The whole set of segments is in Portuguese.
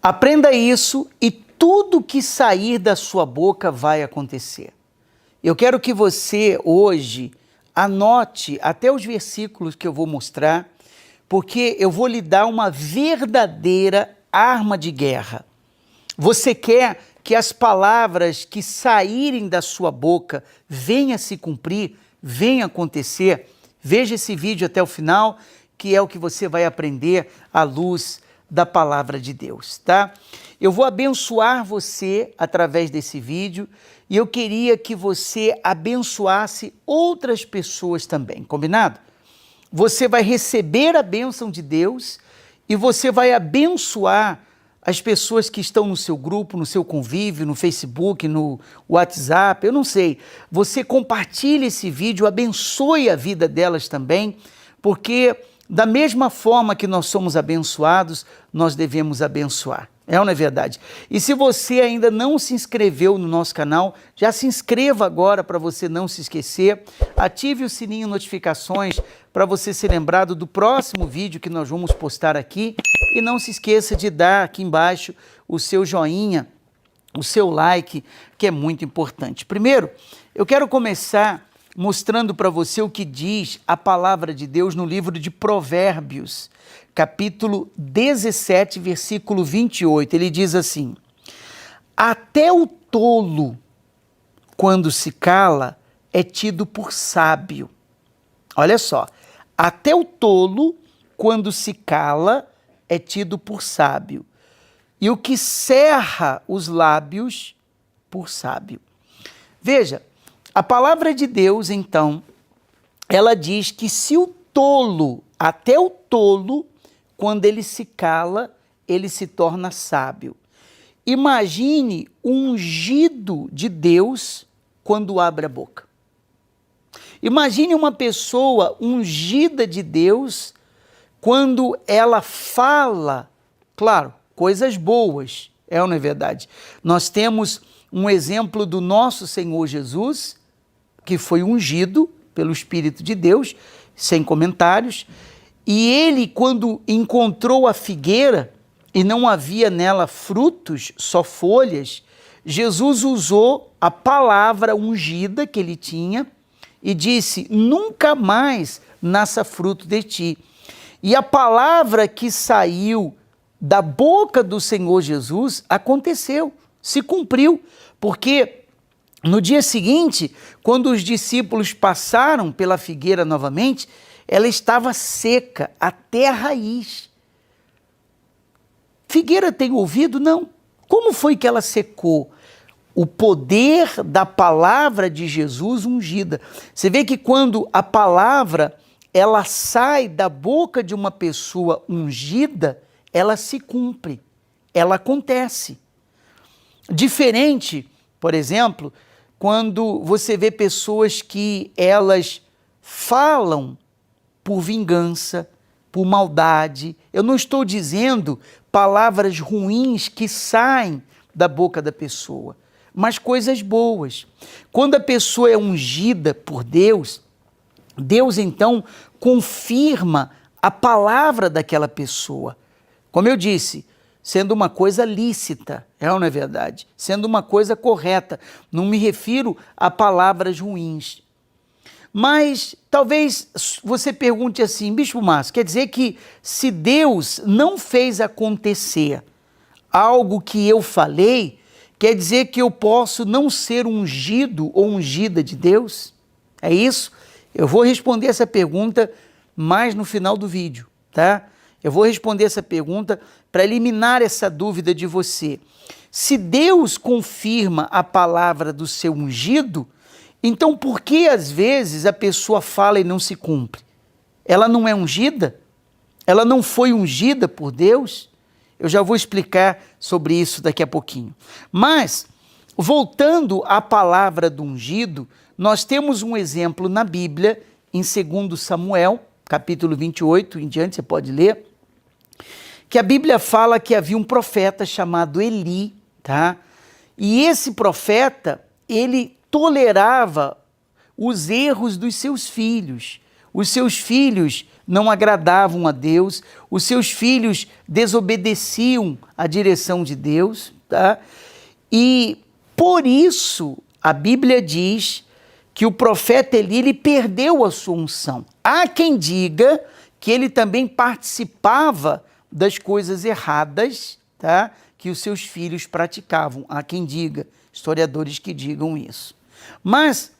Aprenda isso e tudo que sair da sua boca vai acontecer. Eu quero que você hoje anote até os versículos que eu vou mostrar, porque eu vou lhe dar uma verdadeira arma de guerra. Você quer que as palavras que saírem da sua boca venham a se cumprir, venham a acontecer? Veja esse vídeo até o final, que é o que você vai aprender à luz da palavra de Deus, tá? Eu vou abençoar você através desse vídeo e eu queria que você abençoasse outras pessoas também, combinado? Você vai receber a bênção de Deus e você vai abençoar as pessoas que estão no seu grupo, no seu convívio, no Facebook, no WhatsApp, eu não sei. Você compartilha esse vídeo, abençoe a vida delas também, porque da mesma forma que nós somos abençoados, nós devemos abençoar. É ou não é verdade? E se você ainda não se inscreveu no nosso canal, já se inscreva agora para você não se esquecer. Ative o sininho de notificações para você ser lembrado do próximo vídeo que nós vamos postar aqui. E não se esqueça de dar aqui embaixo o seu joinha, o seu like, que é muito importante. Primeiro, eu quero começar mostrando para você o que diz a palavra de Deus no livro de Provérbios, capítulo 17, versículo 28. Ele diz assim: até o tolo, quando se cala, é tido por sábio. Olha só, até o tolo, quando se cala, é tido por sábio. E o que cerra os lábios, por sábio. Veja, a palavra de Deus, então, ela diz que se o tolo, até o tolo, quando ele se cala, ele se torna sábio. Imagine o ungido de Deus quando abre a boca. Imagine uma pessoa ungida de Deus quando ela fala, claro, coisas boas, é ou não é verdade? Nós temos um exemplo do nosso Senhor Jesus, que foi ungido pelo Espírito de Deus, sem comentários, e ele, quando encontrou a figueira e não havia nela frutos, só folhas, Jesus usou a palavra ungida que ele tinha e disse: nunca mais nasça fruto de ti. E a palavra que saiu da boca do Senhor Jesus aconteceu, se cumpriu, porque no dia seguinte, quando os discípulos passaram pela figueira novamente, ela estava seca até a raiz. Figueira tem ouvido? Não. Como foi que ela secou? O poder da palavra de Jesus ungida. Você vê que quando a palavra ela sai da boca de uma pessoa ungida, ela se cumpre, ela acontece. Diferente, por exemplo, quando você vê pessoas que elas falam por vingança, por maldade. Eu não estou dizendo palavras ruins que saem da boca da pessoa, mas coisas boas. Quando a pessoa é ungida por Deus, Deus então confirma a palavra daquela pessoa. Como eu disse, sendo uma coisa lícita, é ou não é verdade? Sendo uma coisa correta. Não me refiro a palavras ruins. Mas talvez você pergunte assim: Bispo Márcio, quer dizer que se Deus não fez acontecer algo que eu falei, quer dizer que eu posso não ser ungido ou ungida de Deus? É isso? Eu vou responder essa pergunta mais no final do vídeo, tá? Eu vou responder essa pergunta para eliminar essa dúvida de você. Se Deus confirma a palavra do seu ungido, então por que às vezes a pessoa fala e não se cumpre? Ela não é ungida? Ela não foi ungida por Deus? Eu já vou explicar sobre isso daqui a pouquinho. Mas, voltando à palavra do ungido, nós temos um exemplo na Bíblia, em 2 Samuel, capítulo 28, em diante, você pode ler, que a Bíblia fala que havia um profeta chamado Eli, tá? E esse profeta, ele tolerava os erros dos seus filhos. Os seus filhos não agradavam a Deus, os seus filhos desobedeciam à direção de Deus, tá? E por isso a Bíblia diz que o profeta Eli, ele perdeu a sua unção. Há quem diga que ele também participava das coisas erradas, tá? Que os seus filhos praticavam. Há quem diga, historiadores que digam isso. Mas,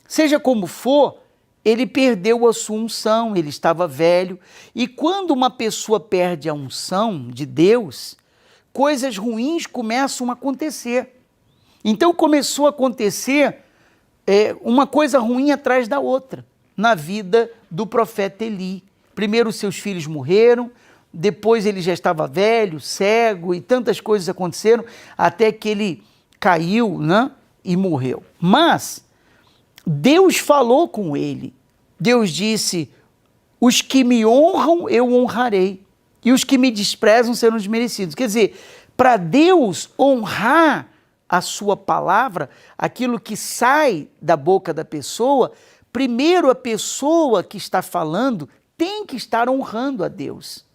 seja como for, ele perdeu a sua unção, ele estava velho. E quando uma pessoa perde a unção de Deus, coisas ruins começam a acontecer. Então começou a acontecer uma coisa ruim atrás da outra na vida do profeta Eli. Primeiro seus filhos morreram, depois ele já estava velho, cego, e tantas coisas aconteceram até que ele caiu, né, e morreu. Mas Deus falou com ele. Deus disse: os que me honram eu honrarei, e os que me desprezam serão desmerecidos. Quer dizer, para Deus honrar a sua palavra, aquilo que sai da boca da pessoa, primeiro a pessoa que está falando tem que estar honrando a Deus.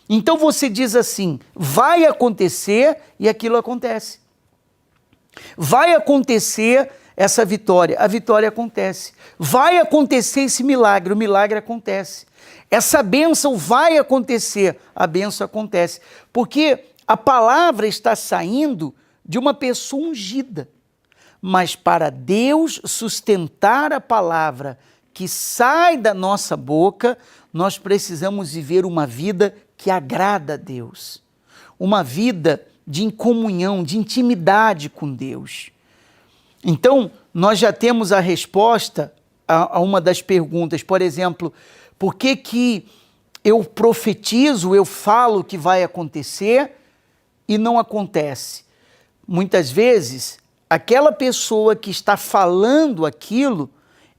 Então você diz assim: vai acontecer, e aquilo acontece. Vai acontecer essa vitória, a vitória acontece. Vai acontecer esse milagre, o milagre acontece. Essa bênção vai acontecer, a bênção acontece. Porque a palavra está saindo de uma pessoa ungida. Mas para Deus sustentar a palavra que sai da nossa boca, nós precisamos viver uma vida que agrada a Deus. Uma vida de comunhão, de intimidade com Deus. Então, nós já temos a resposta a uma das perguntas. Por exemplo, por que eu profetizo, eu falo que vai acontecer e não acontece? Muitas vezes, aquela pessoa que está falando aquilo,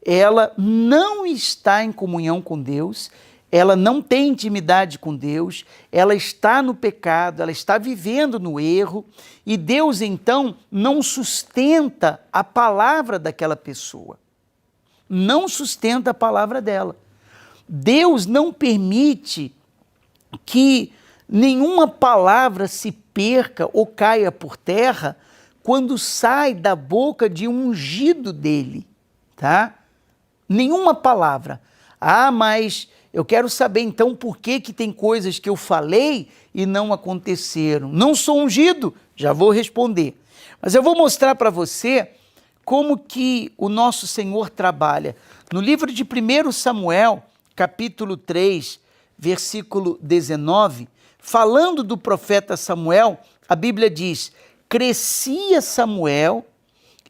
ela não está em comunhão com Deus, ela não tem intimidade com Deus, ela está no pecado, ela está vivendo no erro, e Deus então não sustenta a palavra daquela pessoa, não sustenta a palavra dela. Deus não permite que nenhuma palavra se perca ou caia por terra quando sai da boca de um ungido dele, tá? Nenhuma palavra. Ah, mas eu quero saber então por que tem coisas que eu falei e não aconteceram. Não sou ungido? Já vou responder. Mas eu vou mostrar para você como que o nosso Senhor trabalha. No livro de 1 Samuel, capítulo 3, versículo 19, falando do profeta Samuel, a Bíblia diz: crescia Samuel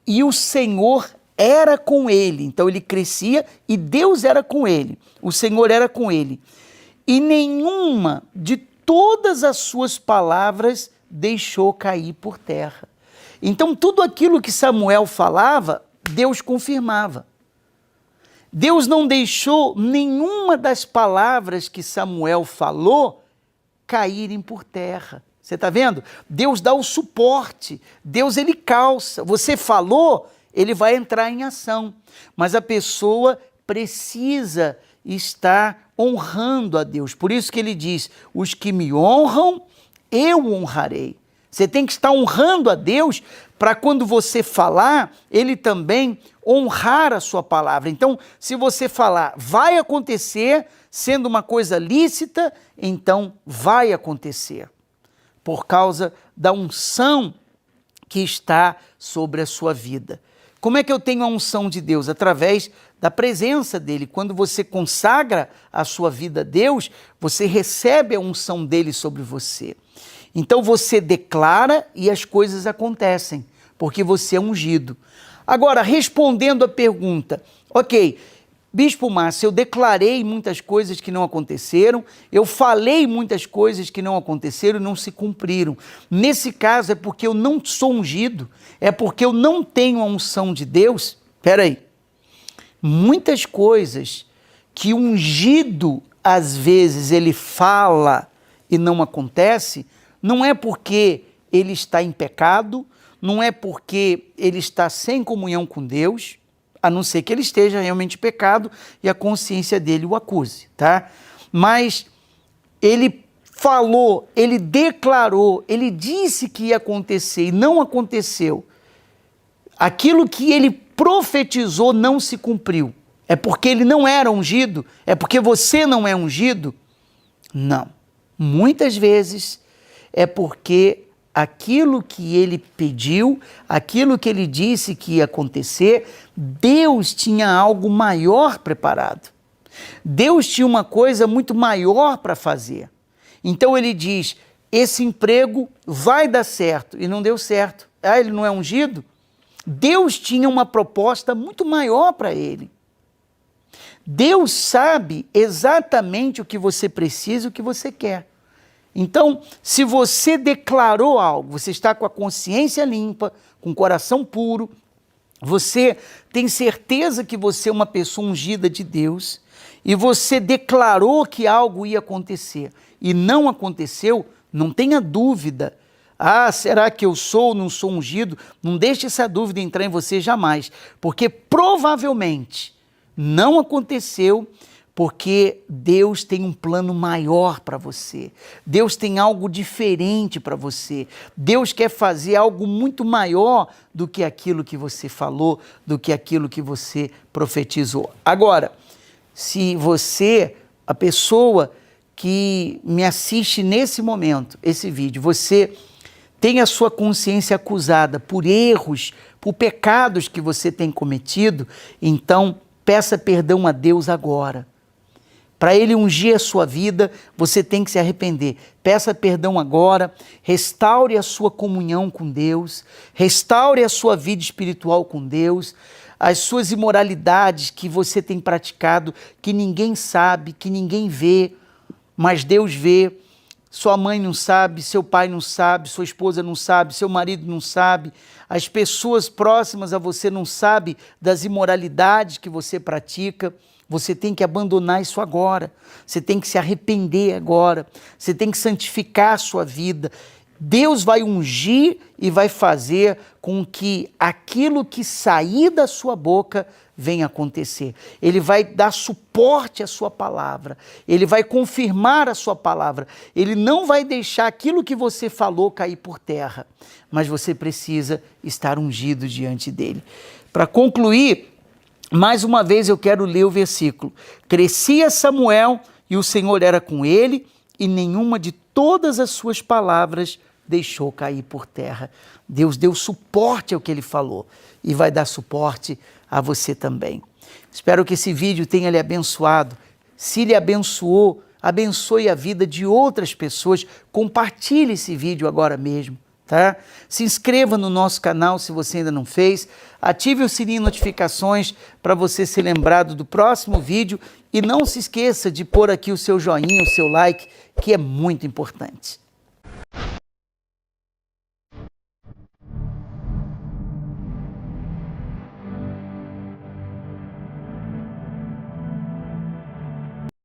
e o Senhor era com ele. Então ele crescia e Deus era com ele. O Senhor era com ele. E nenhuma de todas as suas palavras deixou cair por terra. Então tudo aquilo que Samuel falava, Deus confirmava. Deus não deixou nenhuma das palavras que Samuel falou caírem por terra. Você está vendo? Deus dá o suporte, Deus ele calça. Você falou, ele vai entrar em ação. Mas a pessoa precisa estar honrando a Deus. Por isso que ele diz: os que me honram, eu honrarei. Você tem que estar honrando a Deus para quando você falar, ele também honrar a sua palavra. Então, se você falar, vai acontecer, sendo uma coisa lícita, então vai acontecer. Por causa da unção que está sobre a sua vida. Como é que eu tenho a unção de Deus? Através da presença dele. Quando você consagra a sua vida a Deus, você recebe a unção dele sobre você. Então você declara e as coisas acontecem, porque você é ungido. Agora, respondendo a pergunta, ok, Bispo Márcio, eu declarei muitas coisas que não aconteceram, eu falei muitas coisas que não aconteceram e não se cumpriram. Nesse caso é porque eu não sou ungido, é porque eu não tenho a unção de Deus? Espera aí, muitas coisas que o ungido, às vezes, ele fala e não acontece, não é porque ele está em pecado, não é porque ele está sem comunhão com Deus. a não ser que ele esteja realmente em pecado e a consciência dele o acuse, tá? Mas ele falou, ele declarou, ele disse que ia acontecer e não aconteceu. Aquilo que ele profetizou não se cumpriu. É porque ele não era ungido? É porque você não é ungido? Não. Muitas vezes é porque aquilo que ele pediu, aquilo que ele disse que ia acontecer, Deus tinha algo maior preparado. Deus tinha uma coisa muito maior para fazer. Então ele diz, esse emprego vai dar certo, e não deu certo. Ah, ele não é ungido? Deus tinha uma proposta muito maior para ele. Deus sabe exatamente o que você precisa e o que você quer. Então, se você declarou algo, você está com a consciência limpa, com o coração puro, você tem certeza que você é uma pessoa ungida de Deus, e você declarou que algo ia acontecer e não aconteceu, não tenha dúvida. Ah, será que eu sou ou não sou ungido? Não deixe essa dúvida entrar em você jamais, porque provavelmente não aconteceu, porque Deus tem um plano maior para você. Deus tem algo diferente para você. Deus quer fazer algo muito maior do que aquilo que você falou, do que aquilo que você profetizou. Agora, se você, a pessoa que me assiste nesse momento, esse vídeo, você tem a sua consciência acusada por erros, por pecados que você tem cometido, então peça perdão a Deus agora. Para Ele ungir a sua vida, você tem que se arrepender. Peça perdão agora, restaure a sua comunhão com Deus, restaure a sua vida espiritual com Deus, as suas imoralidades que você tem praticado, que ninguém sabe, que ninguém vê, mas Deus vê. Sua mãe não sabe, seu pai não sabe, sua esposa não sabe, seu marido não sabe, as pessoas próximas a você não sabem das imoralidades que você pratica. Você tem que abandonar isso agora, você tem que se arrepender agora, você tem que santificar a sua vida. Deus vai ungir e vai fazer com que aquilo que sair da sua boca venha acontecer. Ele vai dar suporte à sua palavra, ele vai confirmar a sua palavra, ele não vai deixar aquilo que você falou cair por terra, mas você precisa estar ungido diante dele. Para concluir, mais uma vez eu quero ler o versículo. Crescia Samuel e o Senhor era com ele, e nenhuma de todas as suas palavras deixou cair por terra. Deus deu suporte ao que ele falou e vai dar suporte a você também. Espero que esse vídeo tenha lhe abençoado. Se lhe abençoou, abençoe a vida de outras pessoas. Compartilhe esse vídeo agora mesmo. Tá? Se inscreva no nosso canal se você ainda não fez, ative o sininho de notificações para você ser lembrado do próximo vídeo e não se esqueça de pôr aqui o seu joinha, o seu like, que é muito importante.